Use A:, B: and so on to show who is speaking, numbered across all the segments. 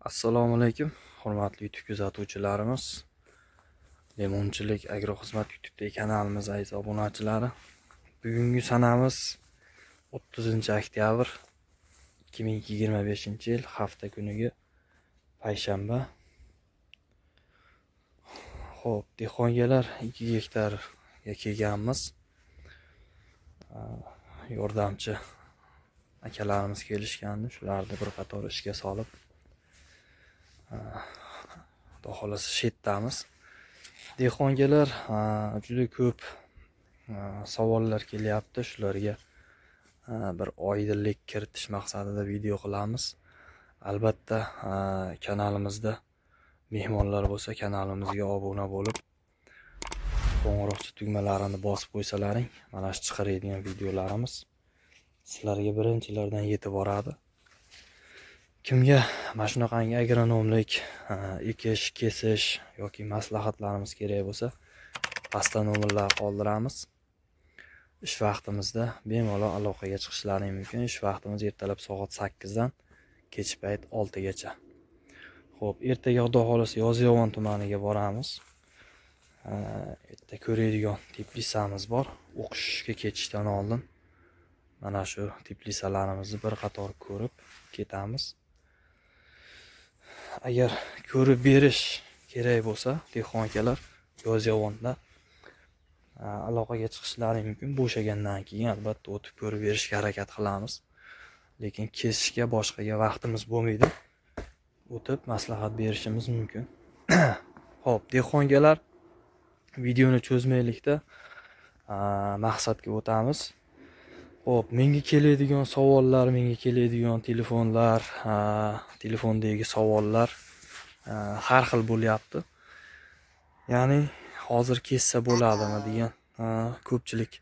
A: Assalomu alaykum, hurmatli YouTube kuzatuvchilarimiz. Lemonchilik agroxizmat YouTube kanalimiz aziz obunachilari. Bugungi sanamiz 30-oktyabr 2025-yil hafta kuniga payshanba. Xo'p, dehqongalar 2 gektarga kelganmiz. Yordamchi akalarimiz kelishgandi, shularni bir qator ishga solib Xudo xolasa shetdamiz. Dehqongalar juda ko'p savollar kelyapti. Shularga bir oydinlik kiritish maqsadida video qilamiz. Albatta kanalimizda mehmonlar bo'lsa, kanalimizga obuna bo'lib, qo'ng'iroqcha tugmalarini bosib qo'ysalaring, mana shu chiqaradigan videolarimiz sizlarga birinchilardan yetib boradi. Kimga mana shunaqangi agronomlik, ekish, kesish yoki maslahatlarimiz kerak bo'lsa, pastda nomerlar qoldiramiz. Ish vaqtimizda bemalol aloqaga chiqishlaring mumkin. Ish vaqtimiz ertalab soat 8 dan kech payt 6 gacha. Xo'p, ertaga Xudo xolasa Yozyovon tumaniga boramiz. Erta ko'radigan teplisamiz bor. O'qishga ketishdan oldin mana shu teplisalarimizni bir qator ko'rib ketamiz. Agar ko'rib berish kerak bo'lsa, dehqon akalar Yozyovonda aloqaga chiqishlari mumkin. Bo'shagandan keyin albatta o'tib ko'rib berishga harakat qilamiz. Lekin kesishga boshqaga vaqtimiz bo'lmaydi. O'tib maslahat berishimiz mumkin. Xo'p, dehqongalar, videoni cho'zmaylikda maqsadga o'tamiz. Xo'p, menga keladigan savollar, menga keladigan telefonlar, telefondagi savollar har xil bo'lyapti. Ya'ni hozir kessa bo'ladimi degan ko'pchilik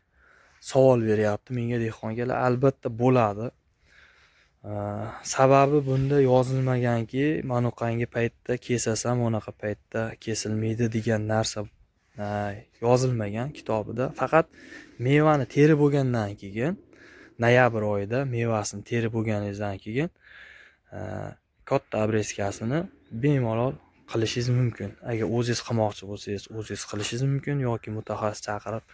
A: savol beryapti menga dehqongalar. Albatta bo'ladi. Sababi bunda yozilmaganki, manaqangi paytda kesasam, unaqa paytda kesilmaydi degan narsa yozilmagan kitobida. Faqat mevani terib bo'lgandan keyin, noyabr oyida mevasini terib bo'lganingizdan keyin katta obrezkasini bemalol qilishingiz mumkin. Agar o'zingiz qilmoqchi bo'lsangiz, o'zingiz qilishingiz mumkin yoki mutaxassis chaqirib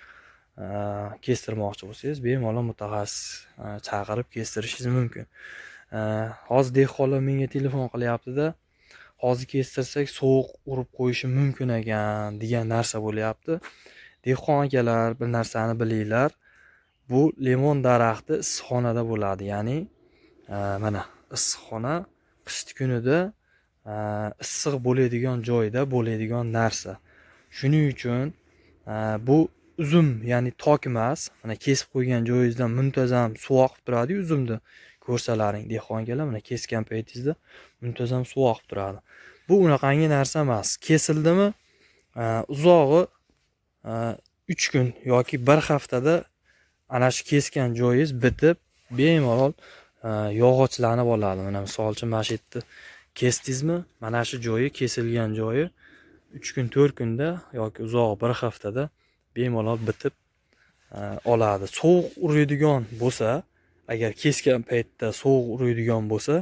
A: kestirmoqchi bo'lsangiz, bemalol mutaxassis chaqirib kestirishingiz mumkin. Hozir dehqonlar menga telefon qilyapti-da, hozir kestirsak sovuq urib qo'yishi mumkin ekan degan narsa bo'lyapti. Dehqon akalar, bir narsani bilinglar. Bu limon daraxti issiqxonada bo'ladi. Ya'ni mana issiqxona qishki kunida issiq bo'ladigan joyda bo'ladigan narsa. Shuning uchun bu uzum, ya'ni tok emas. Mana kesib qo'ygan joyingizdan muntazam suv oqib turadi uzumda. Ko'rsalaring dehqongalar, mana kesgan paytingizda muntazam suv oqib turadi. Bu unaqangi narsa emas. Kesildimi, uzog'i 3 kun yoki 1 haftada ana shu kesgan joyingiz bitib, bemalol yog'ochlanib oladi. Mana misol uchun mana shu yerda kesdingizmi, mana shu joyi, kesilgan joyi 3 kun 4 kunda yoki uzog'i 1 haftada bemalol bitib oladi. Sovuq uradigan bo'lsa, agar kesgan paytda sovuq uradigan bo'lsa,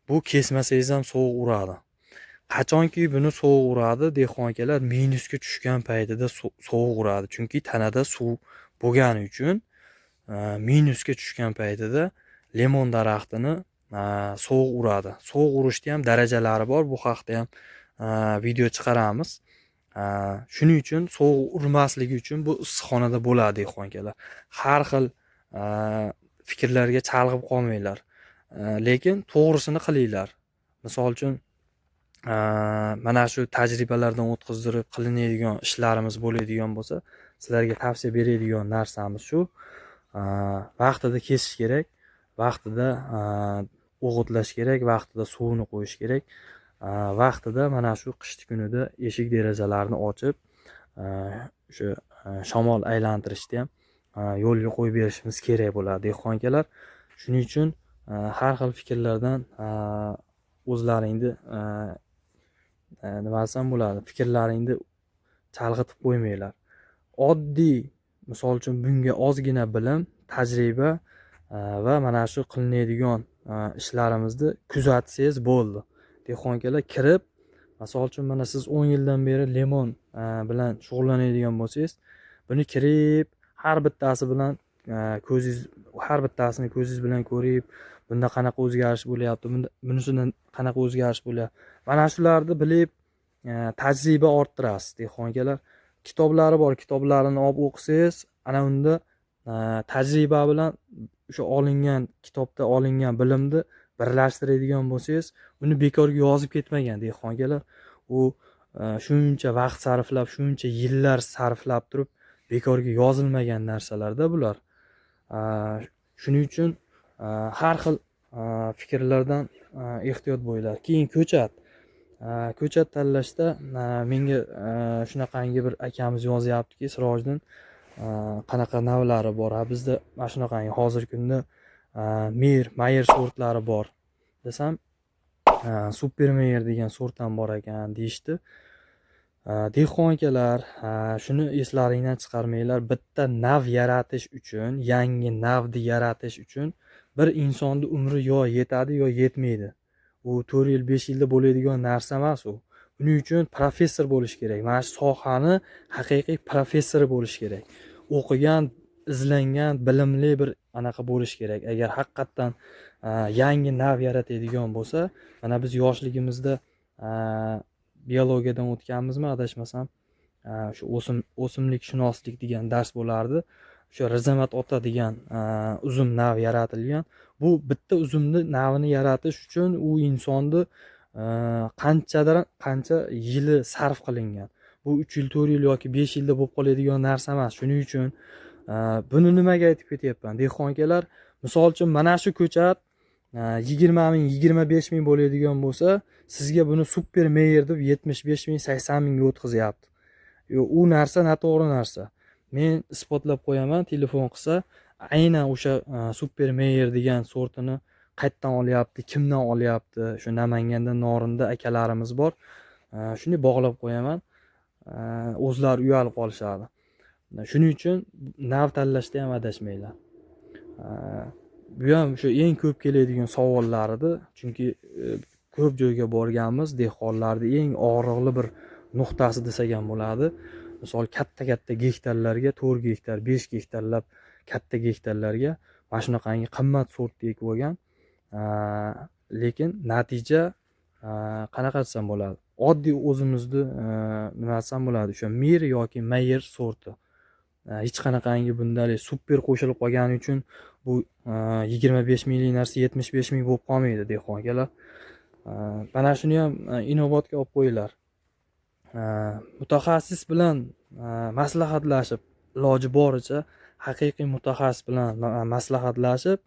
A: bu kesmasangiz ham sovuq uradi. Qachonki buni sovuq uradi, dehqon akalar, minusga tushgan paytida sovuq uradi. Chunki tanada suv bo'lgani uchun minusga tushgan paytida limon daraxtini sovuq uradi. Sovuq urishda ham darajalari bor. Bu haqda ham video chiqaramiz. Shuning uchun sovuq urmasligi uchun bu issiqxonada bo'ladi dehqon akalar. Har xil fikrlarga chalg'ib qolmanglar. Lekin to'g'risini qilinglar. Misol uchun mana shu tajribalardan o'tkazdirib qilinadigan ishlarimiz bo'ladigan bo'lsa, sizlarga tavsiya beradigan narsamiz shu. Vaqtida kesish kerak, vaqtida o'g'itlash kerak, vaqtida suvini qo'yish kerak. Vaqtida mana shu qishki kunida eshik derazalarni ochib, o'sha shamol aylantirishda ham yo'lga qo'yib berishimiz kerak bo'ladi dehqon akalar. Shuning uchun har xil fikrlardan o'zlaringni nima desam bo'ladi, fikrlaringni chalg'itib qo'ymanglar. Oddiy, misol uchun bunga ozgina bilim, tajriba va mana shu qilinadigan ishlarimizni kuzatsangiz bo'ldi. dehqonkalar kirib, misol uchun mana siz 10 yildan beri limon bilan shug'ullanadigan bo'lsangiz, buni kirib har bittasini ko'zingiz bilan ko'rib, bunda qanaqa o'zgarish bo'lyapti, bunisidan qanaqa o'zgarish bo'lyapti. Mana shularni bilib, tajriba orttirasiz dehqonkalar. Kitoblari bor, kitoblarini olib o'qisangiz, ana unda tajriba bilan o'sha kitobda olingan bilimni birlashtiradigan bo'lsangiz, uni bekorga yozib ketmagan dehqonkalar. U shuncha vaqt sarflab, shuncha yillar sarflab turib bekorga yozilmagan narsalarda bular. Shuning uchun har xil fikrlardan ehtiyot bo'linglar. Keyin ko'chat tanlashda menga shunaqangi bir akamiz yozyaptiki, Sirojiddin, qanaqa navlari bor? Bizda mana shunaqangi hozirgi kunda Mayer sortlari bor desam, Super Mayer degan sort ham bor ekan deyishdi. Dehqonkalar, shuni eslaringdan chiqarmanglar. Bitta nav yaratish uchun, yangi navni yaratish uchun bir insonning umri yo yetadi yo yetmaydi. U 4 yil, 5 yilda bo'ladigan narsa emas u. Buning uchun professor bo'lish kerak. Mana shu sohani haqiqiy professori bo'lish kerak. O'qigan, izlangan, bilimli bir anaqa bo'lish kerak. Agar haqiqatan yangi nav yaratadigan bo'lsa, mana biz yoshligimizda biologiyadan o'tganmizmi, adashmasam, shu o'simlik shunoslik degan dars bo'lardi. O'sha Rizamat ota degan uzum nav yaratilgan. Bu bitta uzumni navini yaratish uchun u insonni qancha yili sarf qilingan. Bu 3 yil, 4 yil yoki 5 yilda bo'lib qoladigan narsa emas. Shuning uchun buni nimaga aytib ketyapman? Dehqonkalar, misol uchun mana shu ko'chat 20 ming, 25 ming bo'ladigan bo'lsa, sizga buni Super Mayer deb 75 ming, 80 mingga o'tkazyapti. U narsa noto'g'ri narsa. Men isbotlab qo'yaman, telefon qilsa, aynan o'sha Super Mayer degan sortini qayerdan olyapti, kimdan olyapti, shu Namanganda, Norinda akalarimiz bor. Shuni bog'lab qo'yaman. O'zlari uyalib qolishadi. Shuning uchun nav tanlashda ham adashmanglar. Bu ham shu eng ko'p keladigan savollar edi, chunki ko'p joyga borganmiz, dehqonlarning eng og'riqli bir nuqtasi desak ham bo'ladi. Misol katta gektarlarga, 4 gektar, 5 gektarlab katta gektarlarga mana shunaqangi qimmat sort ekib olgan. Lekin natija qanaqa desam bo'ladi? Oddiy o'zimizni nima desam bo'ladi? O'sha Mir yoki Mayer sorti. Hech qanaqangi bundalik super qo'shilib qolgani uchun bu 25 minglik narsa 75 ming bo'lib qolmaydi dehqonkalar. Mana shuni ham inobatga olib qo'yinglar. Mutaxassis bilan maslahatlashib, iloji boricha haqiqiy mutaxassis bilan maslahatlashib,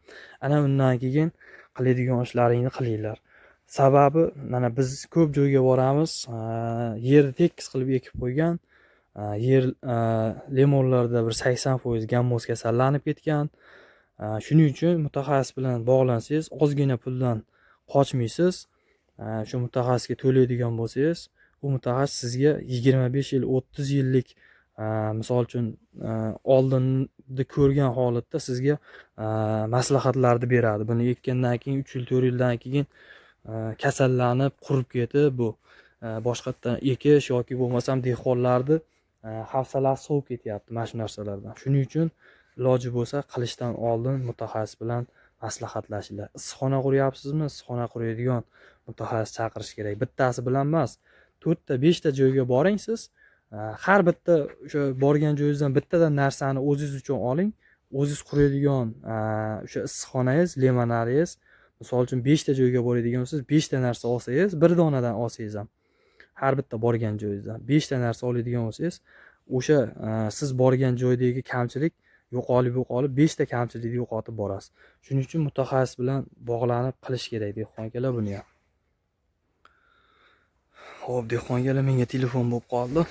A: ana undan keyin qiladigan ishlaringni qilinglar. Sababi, mana biz ko'p joyga boramiz, yerni tekis qilib ekib qo'ygan, yer limonlarda bir 80% gammoz kasallanib ketgan. Shuning uchun mutaxassis bilan bog'lansangiz, ozgina puldan qochmaysiz. Shu mutaxassisga to'laydigan bo'lsangiz, u mutaxassis sizga 25 yil, 30 yillik misol uchun oldinda ko'rgan holatda sizga maslahatlarni beradi. Buni ekkandan keyin 3 yil, 4 yildan keyin kasallanib, qurib ketib, bu boshqatdan ekish yoki bo'lmasam dehqonlarni hafsalasi sovib ketyapti mana shu narsalardan. Shuning uchun iloji bo'lsa qilishdan oldin mutaxassis bilan maslahatlashinglar. Issiqxona quryapsizmi? Issiqxona quradigan mutaxassis chaqirish kerak. Bittasi bilan emas, 4 ta, 5 ta joyga boring siz. Har bitta o'sha borgan joyingizdan bittadan narsani o'zingiz uchun oling. O'zingiz quradigan o'sha issiqxonangiz, limonariyangiz, misol uchun 5 ta joyga boradigan bo'lsangiz, 5 ta narsa olsangiz, bir donadan olsangiz ham har bitta borgan joyingizdan 5 ta narsa oladigan bo'lsangiz, o'sha siz borgan joydagi kamchilik yo'qolib 5 ta kamchilikni yo'qotib borasiz. Shuning uchun mutaxassis bilan bog'lanib qilish kerak dehqonkalar buni ham. Xo'p, dehqonkalar, menga telefon bo'lib qoldi.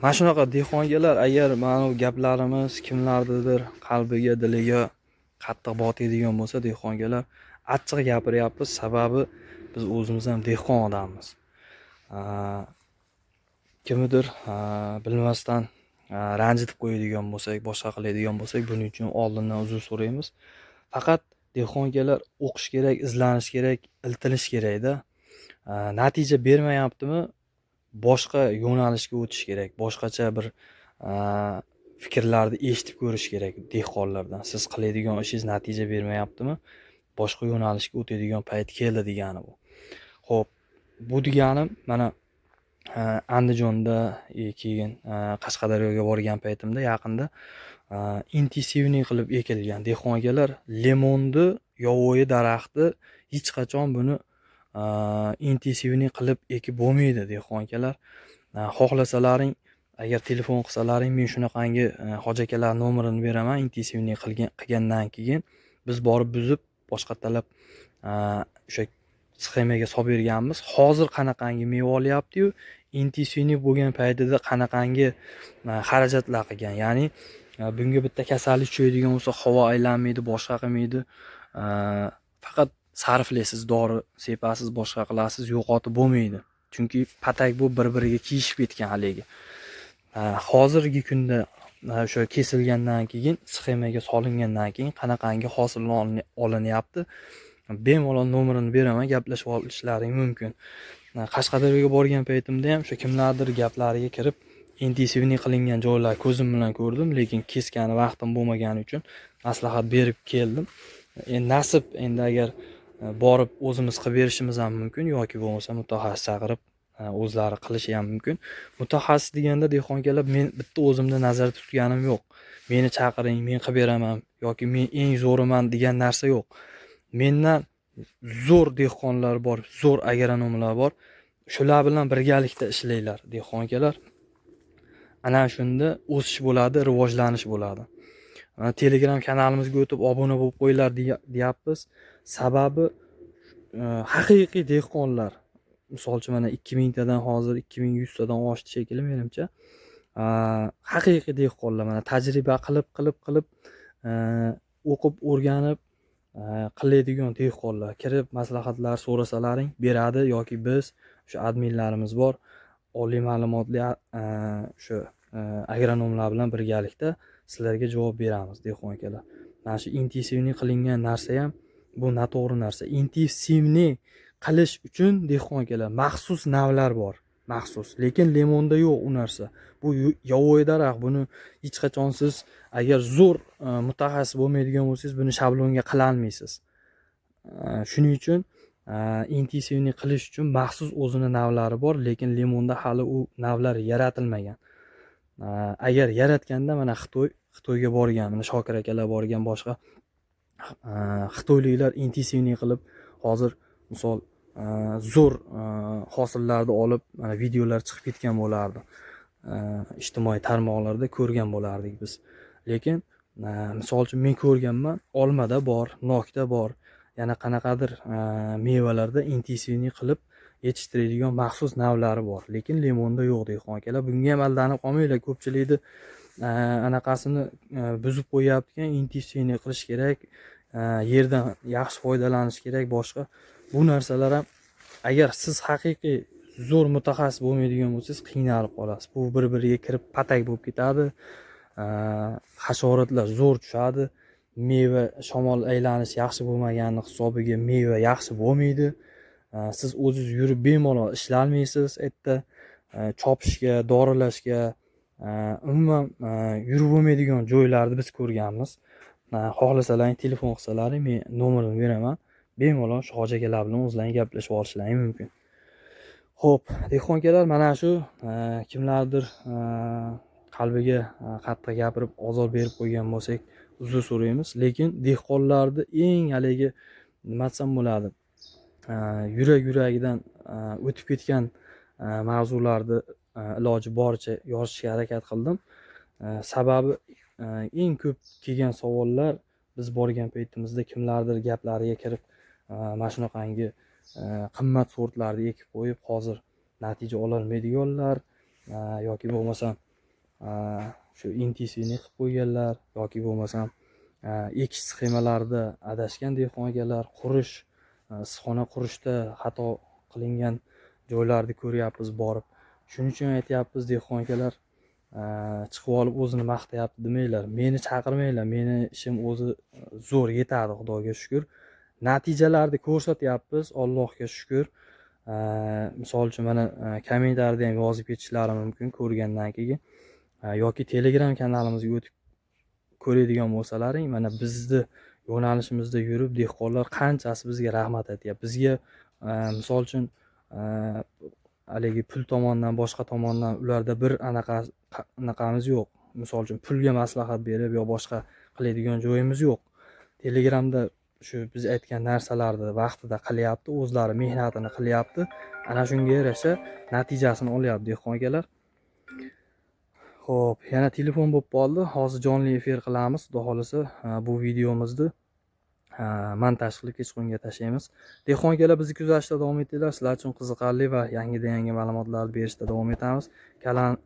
A: Mana shunaqa dehqonkalar, agar mana bu gaplarimiz kimlarnidir qalbiga, diliga qattiq botadigan bo'lsa, dehqonkalar, achchiq gapiryapmiz, sababi biz o'zimiz ham dehqon odammiz. Kimnidir bilmasdan ranjitib qo'yadigan bo'lsak, boshqa qiladigan bo'lsak, buning uchun oldindan uzr so'raymiz. Faqat dehqon akalar o'qish kerak, izlanish kerak, iltilish kerakda. Natija bermayaptimi, boshqa yo'nalishga o'tish kerak, boshqacha bir fikrlarni eshitib ko'rish kerak dehqonlardan. Siz qiladigan ishingiz natija bermayaptimi, boshqa yo'nalishga o'tadigan payt keldi degani bu. Xo'p, bu deganim mana Andijonda keyin Qashqadaryoga borgan paytimda yaqinda intensivniy qilib ekilgan dehqon akalar limonni, yovvoyi daraxtni hech qachon buni intensivniy qilib ekib bo'lmaydi dehqon akalar. Xohlasalaring, agar telefon qilsalaring, men shunaqangi hoji akalar nomerini beraman. Intensivniy qilgandan keyin biz borib buzib boshqatalab o'sha sxemaga solib berganmiz. Hozir qanaqangi meva olyapti-yu, intensivniy bo'lgan paytida qanaqangi xarajatlar qilgan. Ya'ni bunga bitta kasallik tushadigan bo'lsa, havo aylanmaydi, boshqa qilmaydi. Faqat sarflaysiz, dori sepasiz, boshqa qilasiz, yo'qotib bo'lmaydi. Chunki patak bu bir-biriga kiyishib ketgan haligi. Hozirgi kunda o'sha kesilgandan keyin, sxemaga solingandan keyin qanaqangi hosillar olinyapti? Bemalol nomerini beraman, gaplashib olishlaring mumkin. Qashqadaryoga borgan paytimda ham o'sha kimlardir gaplariga kirib, intensivniy qilingan joylar ko'zim bilan ko'rdim, lekin keskani vaqtim bo'lmagani uchun maslahat berib keldim. Endi nasib, endi agar borib o'zimiz qilib berishimiz ham mumkin yoki bo'lmasa mutaxassis chaqirib o'zlari qilishi ham mumkin. Mutaxassis deganda dehqon akalar, men bitta o'zimda nazarda tutganim yo'q. Meni chaqiring, men qilib beraman yoki men eng zo'riman degan narsa yo'q. Mendan zo'r dehqonlar bor, zo'r agronomlar bor. Shular bilan birgalikda ishlanglar dehqon akalar. Ana shunda o'sish bo'ladi, rivojlanish bo'ladi. Telegram kanalimizga o'tib obuna bo'lib qo'yinglar deyapmiz. Sababi haqiqiy dehqonlar, misol uchun mana 2000 tadan hozir 2100 tadan oshdi shekilli menimcha. Haqiqiy dehqonlar mana tajriba qilib o'qib o'rganib qiladigan dehqonlar kirib maslahatlar so'rasalaring beradi, yoki biz o'sha adminlarimiz bor, oliy ma'lumotli o'sha agronomlar bilan birgalikda sizlarga javob beramiz dehqon akalar. Mana shu intensivniy qilingan narsa ham bu noto'g'ri narsa. Intensivniy qilish uchun dehqon akalar maxsus navlar bor, maxsus. Lekin limonda yo'q u narsa. Bu yovvoyi daraxt. Buni hech qachon siz agar zo'r mutaxassis bo'lmaydigan bo'lsangiz, buni shablonga qila olmaysiz. Shuning uchun intensivniy qilish uchun maxsus o'zini navlari bor, lekin limonda hali u navlar yaratilmagan. Agar yaratganda mana Xitoyga borgan, mana Shokir akalar borgan, boshqa xitoyliklar intensivniy qilib hozir misol zo'r hosillarni olib mana videolar chiqib ketgan bo'lardi. Ijtimoiy tarmoqlarda ko'rgan bo'lardik biz. Lekin misol uchun men ko'rganman, olmada bor, nokda bor, yana qanaqadir mevalarda intensivniy qilib yetishtiradigan maxsus navlari bor. Lekin limonda yo'q dehqon akalar. Bunga ham aldanib qolmanglar. Ko'pchilikni anaqasini buzib qo'yapti-kan, intensivniy qilish kerak, yerdan yaxshi foydalanish kerak, boshqa. Bu narsalar ham agar siz haqiqiy zo'r mutaxassis bo'lmaydigan bo'lsangiz, qiynalib qolasiz. Bu bir-biriga kirib patak bo'lib ketadi. Hasharotlar zo'r tushadi. Meva shamol aylanish yaxshi bo'lmagani hisobiga meva yaxshi bo'lmaydi. Siz o'zingiz yurib bemalol ishlayolmaysiz. Erta chopishga, dorilashga, umuman yurib bo'lmaydigan joylarni biz ko'rganmiz. Xohlasalaring telefon qilsalaring, men nomerimni beraman. Bemalol shu hoji akalar bilan o'zlaring gaplashib olishlaring mumkin. Xo'p, dehqon akalar, mana shu kimlardir qalbiga qattiq gapirib ozor berib qo'ygan bo'lsak, uzr so'raymiz. Lekin dehqonlarni eng haligi nima desam bo'ladi, yuragidan o'tib ketgan mavzularni iloji boricha yozishga harakat qildim. Sababi eng ko'p kelgan savollar, biz borgan paytimizda kimlardir gaplariga kirib mana shunaqangi qimmat sortlarni ekib qo'yib, hozir natija ololmaydiganlar yoki bo'lmasa shu intensivniy qilib qo'yganlar yoki bo'lmasa ekish sxemalarida adashgan dehqon akalar, qurish, issiqxona qurishda xato qilingan joylarni ko'ryapmiz borib. Shuning uchun aytyapmiz dehqon akalar, chiqib olib o'zini maqtayapti demanglar. Meni chaqirmanglar. Meni ishim o'zi zo'r yetadi, Xudoga shukr. Natijalarni ko'rsatyapmiz, Allohga shukr. Misol uchun mana kommentariyada ham yozib ketishlari mumkin ko'rgandan keyin yoki Telegram kanalimizga o'tib ko'radigan bo'lsalaring, mana bizni yo'nalishimizda yurib dehqonlar qanchasi bizga rahmat aytyapti. Bizga misol uchun haligi pul tomondan, boshqa tomondan ularda bir anaqamiz yo'q. Misol uchun pulga maslahat berib yo boshqa qiladigan joyimiz yo'q. Telegramda shu biz aytgan narsalarni vaqtida qilyapti, o'zlari mehnatini qilyapti. Ana shunga yarasha natijasini olyapti dehqon akalar. Xo'p, yana telefon bo'lib qoldi. Hozir jonli efir qilamiz. Xudo xolasa bu videomizni montaj qilib kechqurunga tashlaymiz. Dehqon akalar bizni kuzatishda davom etinglar. Sizlar uchun qiziqarli va yangi ma'lumotlarni berishda davom etamiz.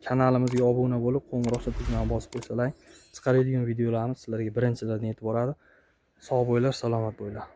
A: Kanalimizga obuna bo'lib, qo'ng'iroqcha tugmani bosib qo'ysalar, chiqaradigan videolarimiz sizlarga birinchilardan yetib boradi. Sog' bo'linglar, salomat bo'linglar.